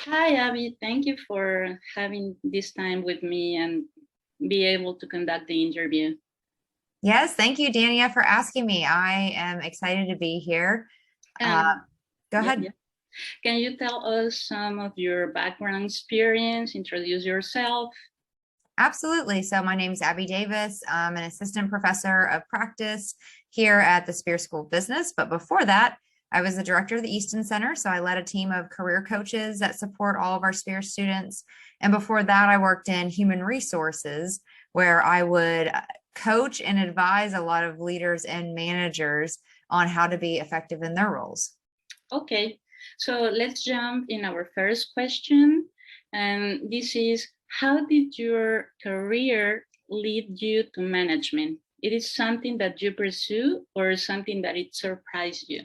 Hi, Abby. Thank you for having this time with me and be able to conduct the interview. Yes, thank you, Dania, for asking me. I am excited to be here. Uh, And Go yeah, ahead. yeah. Can you tell us some of your background experience? Introduce yourself. Absolutely. So my name is Abby Davis. I'm an assistant professor of practice here at the Spear School of Business. But before that, I was the director of the Easton Center. So I led a team of career coaches that support all of our Spear students. And before that, I worked in human resources, where I would coach and advise a lot of leaders and managers on how to be effective in their roles. Okay, so let's jump in our first question. And this is, how did your career lead you to management? It is something that you pursue or something that it surprised you?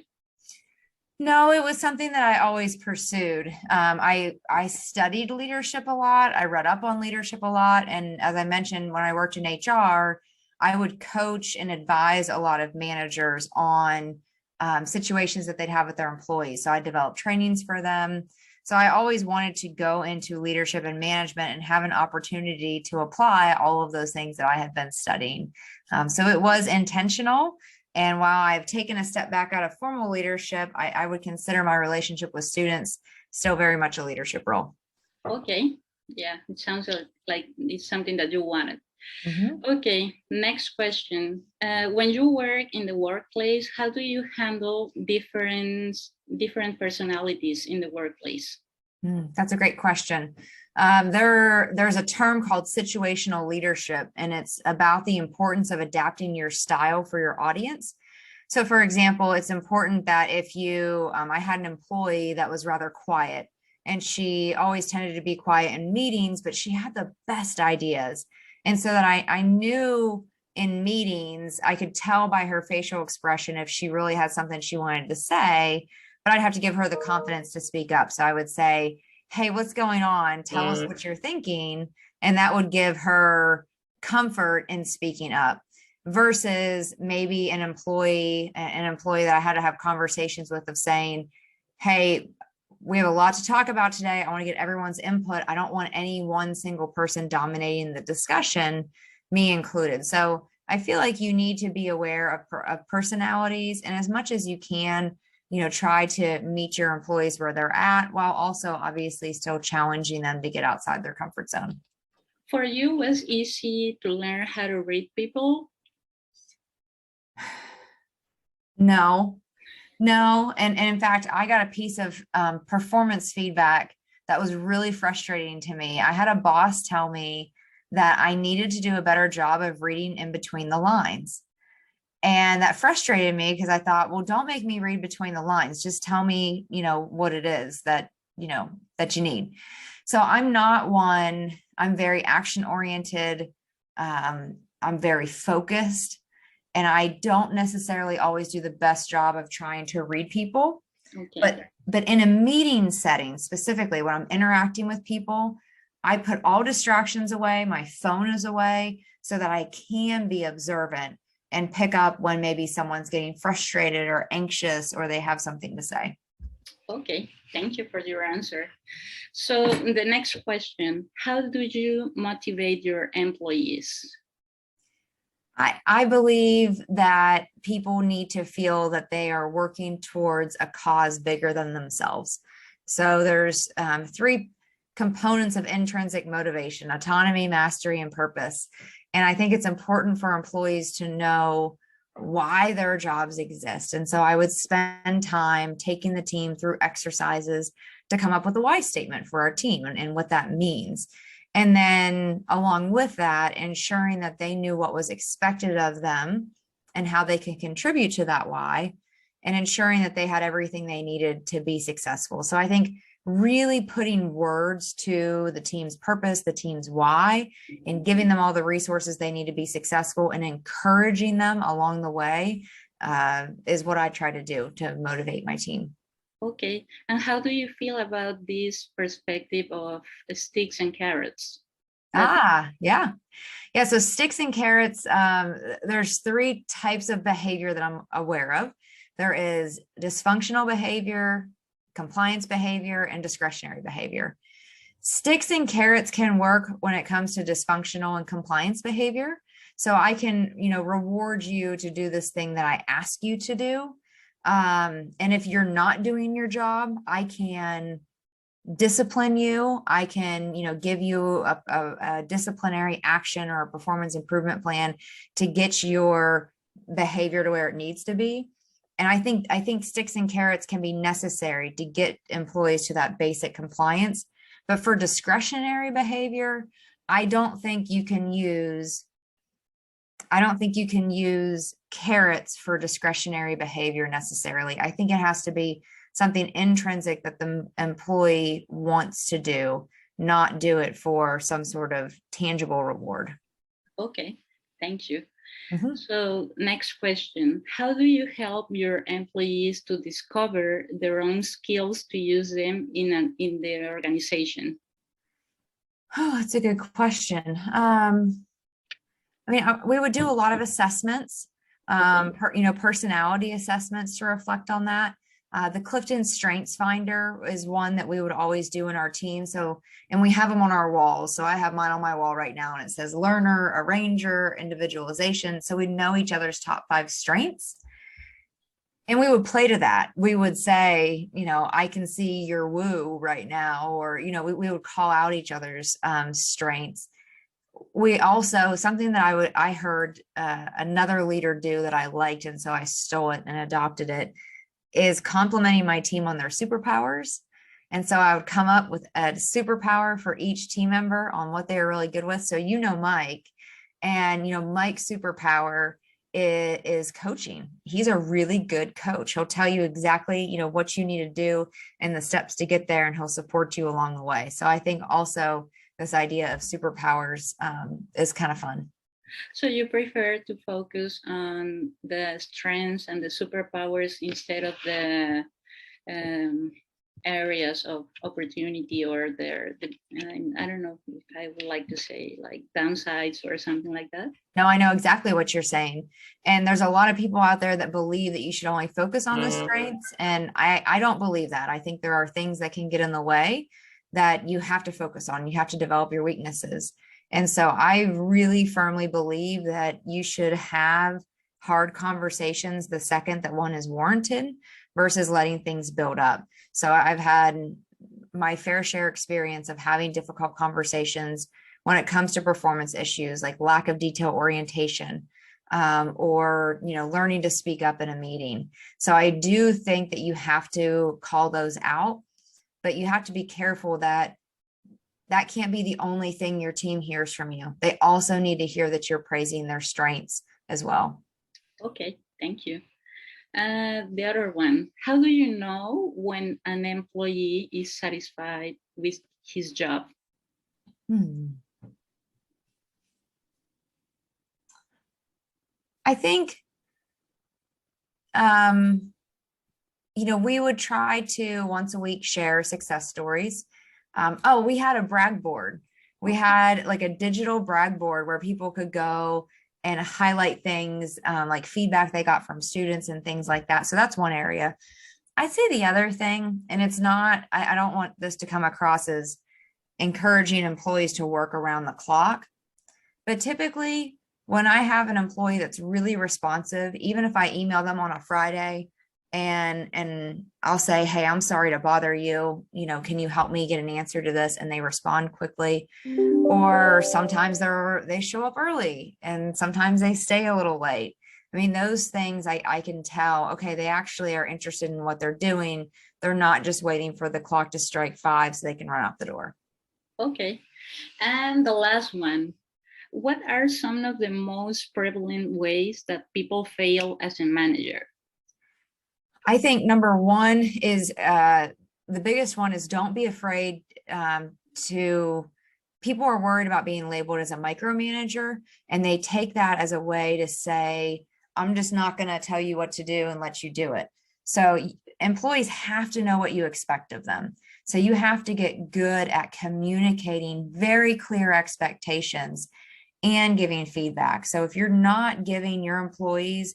No, it was something that I always pursued. I studied leadership a lot. I read up on leadership a lot, and as I mentioned, when I worked in HR, I would coach and advise a lot of managers on situations that they'd have with their employees. So I developed trainings for them. So I always wanted to go into leadership and management and have an opportunity to apply all of those things that I had been studying. So it was intentional. And while I've taken a step back out of formal leadership, I would consider my relationship with students still very much a leadership role. Okay, yeah, it sounds like it's something that you wanted. Mhm. Okay, next question. When you work in the workplace, how do you handle different personalities in the workplace? That's a great question. There's a term called situational leadership, and it's about the importance of adapting your style for your audience. So, for example, it's important that if I had an employee that was rather quiet, and she always tended to be quiet in meetings, but she had the best ideas. And so that I knew in meetings, I could tell by her facial expression if she really had something she wanted to say, but I'd have to give her the confidence to speak up. So I would say, hey, what's going on? Tell us what you're thinking. And that would give her comfort in speaking up versus maybe an employee that I had to have conversations with of saying, hey, we have a lot to talk about today. I want to get everyone's input. I don't want any one single person dominating the discussion, me included. So I feel like you need to be aware of personalities, and as much as you can, try to meet your employees where they're at while also obviously still challenging them to get outside their comfort zone. For you, was easy to learn how to read people? No, no. And in fact, I got a piece of performance feedback that was really frustrating to me. I had a boss tell me that I needed to do a better job of reading in between the lines. And that frustrated me because I thought, well, don't make me read between the lines. Just tell me, what it is that you need. So I'm not one, I'm very action oriented. I'm very focused, and I don't necessarily always do the best job of trying to read people. Okay. But in a meeting setting, specifically when I'm interacting with people, I put all distractions away, my phone is away, so that I can be observant and pick up when maybe someone's getting frustrated or anxious or they have something to say. Okay, thank you for your answer. So the next question, how do you motivate your employees? I believe that people need to feel that they are working towards a cause bigger than themselves. So there's three components of intrinsic motivation: autonomy, mastery, and purpose. And I think it's important for employees to know why their jobs exist. And so I would spend time taking the team through exercises to come up with a why statement for our team and what that means. And then along with that, ensuring that they knew what was expected of them and how they can contribute to that why, and ensuring that they had everything they needed to be successful. So I think really putting words to the team's purpose, the team's why, and giving them all the resources they need to be successful and encouraging them along the way is what I try to do to motivate my team. Okay, and how do you feel about this perspective of sticks and carrots? What? Yeah. Yeah. So sticks and carrots, there's three types of behavior that I'm aware of. There is dysfunctional behavior, compliance behavior, and discretionary behavior. Sticks and carrots can work when it comes to dysfunctional and compliance behavior. So I can, reward you to do this thing that I ask you to do. And if you're not doing your job, I can discipline you. I can, give you a disciplinary action or a performance improvement plan to get your behavior to where it needs to be. And I think sticks and carrots can be necessary to get employees to that basic compliance. But for discretionary behavior, I don't think you can use carrots for discretionary behavior necessarily. I think it has to be something intrinsic that the employee wants to do, not do it for some sort of tangible reward. Okay, thank you. Mm-hmm. So next question, how do you help your employees to discover their own skills to use them in their organization? Oh, that's a good question. We would do a lot of assessments, personality assessments to reflect on that. The Clifton Strengths Finder is one that we would always do in our team. So, and we have them on our walls. So I have mine on my wall right now, and it says learner, arranger, individualization. So we know each other's top 5 strengths. And we would play to that. We would say, I can see your woo right now, or, we would call out each other's strengths. We also, something that I heard another leader do that I liked, and so I stole it and adopted it, is complimenting my team on their superpowers. And so I would come up with a superpower for each team member on what they are really good with. So, Mike, and, Mike's superpower is coaching. He's a really good coach. He'll tell you exactly, what you need to do and the steps to get there, and he'll support you along the way. So I think also this idea of superpowers is kind of fun. So you prefer to focus on the strengths and the superpowers instead of the areas of opportunity, or I don't know if I would like to say like downsides or something like that? No, I know exactly what you're saying. And there's a lot of people out there that believe that you should only focus on the strengths. And I don't believe that. I think there are things that can get in the way that you have to focus on. You have to develop your weaknesses. And so I really firmly believe that you should have hard conversations the second that one is warranted versus letting things build up. So I've had my fair share experience of having difficult conversations when it comes to performance issues like lack of detail orientation, or learning to speak up in a meeting. So I do think that you have to call those out, but you have to be careful that can't be the only thing your team hears from you. They also need to hear that you're praising their strengths as well. Okay, thank you. The other one, how do you know when an employee is satisfied with his job? I think, we would try to once a week share success stories. We had a brag board. We had like a digital brag board where people could go and highlight things like feedback they got from students and things like that. So that's one area. I'd say the other thing, and it's not, I don't want this to come across as encouraging employees to work around the clock, but typically when I have an employee that's really responsive, even if I email them on a Friday and I'll say, hey, I'm sorry to bother you, can you help me get an answer to this? And they respond quickly. Or sometimes they show up early, and sometimes they stay a little late. I mean, those things I can tell, okay, they actually are interested in what they're doing. They're not just waiting for the clock to strike 5 so they can run out the door. Okay. And the last one, what are some of the most prevalent ways that people fail as a manager? I think number one is the biggest one is don't be afraid people are worried about being labeled as a micromanager, and they take that as a way to say, I'm just not going to tell you what to do and let you do it. So employees have to know what you expect of them. So you have to get good at communicating very clear expectations and giving feedback. So if you're not giving your employees,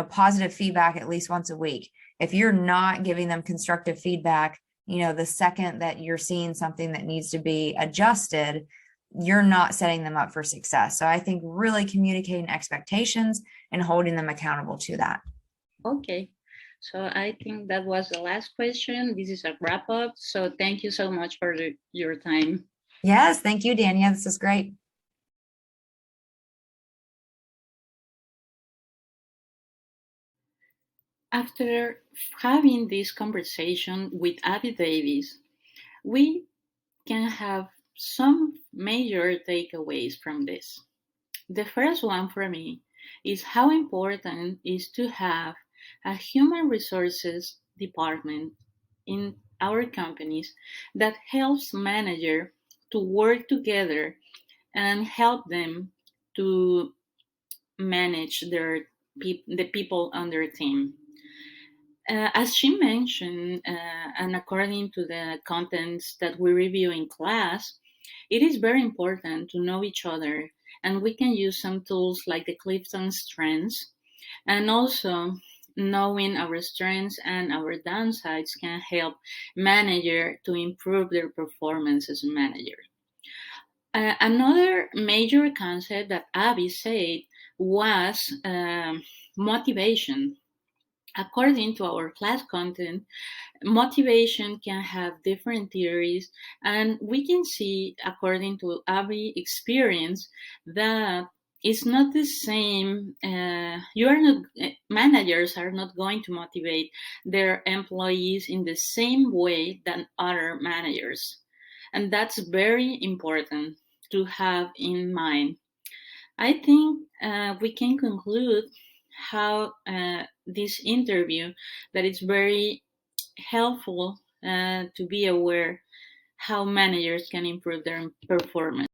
positive feedback at least once a week, If you're not giving them constructive feedback, the second that you're seeing something that needs to be adjusted, you're not setting them up for success. So I think really communicating expectations and holding them accountable to that. Okay. So I think that was the last question. This is a wrap up. So thank you so much for your time. Yes. Thank you, Dania. This is great. After having this conversation with Abby Davis, we can have some major takeaways from this. The first one for me is how important it is to have a human resources department in our companies that helps manager to work together and help them to manage the people on their team. As she mentioned, and according to the contents that we review in class, it is very important to know each other, and we can use some tools like the Clifton Strengths, and also knowing our strengths and our downsides can help manager to improve their performance as a manager. Another major concept that Abby said was motivation. According to our class content, motivation can have different theories, and we can see, according to Abby experience, that it's not the same. You are not managers are not going to motivate their employees in the same way than other managers, and that's very important to have in mind. I think we can conclude how this interview that it's very helpful to be aware how managers can improve their performance.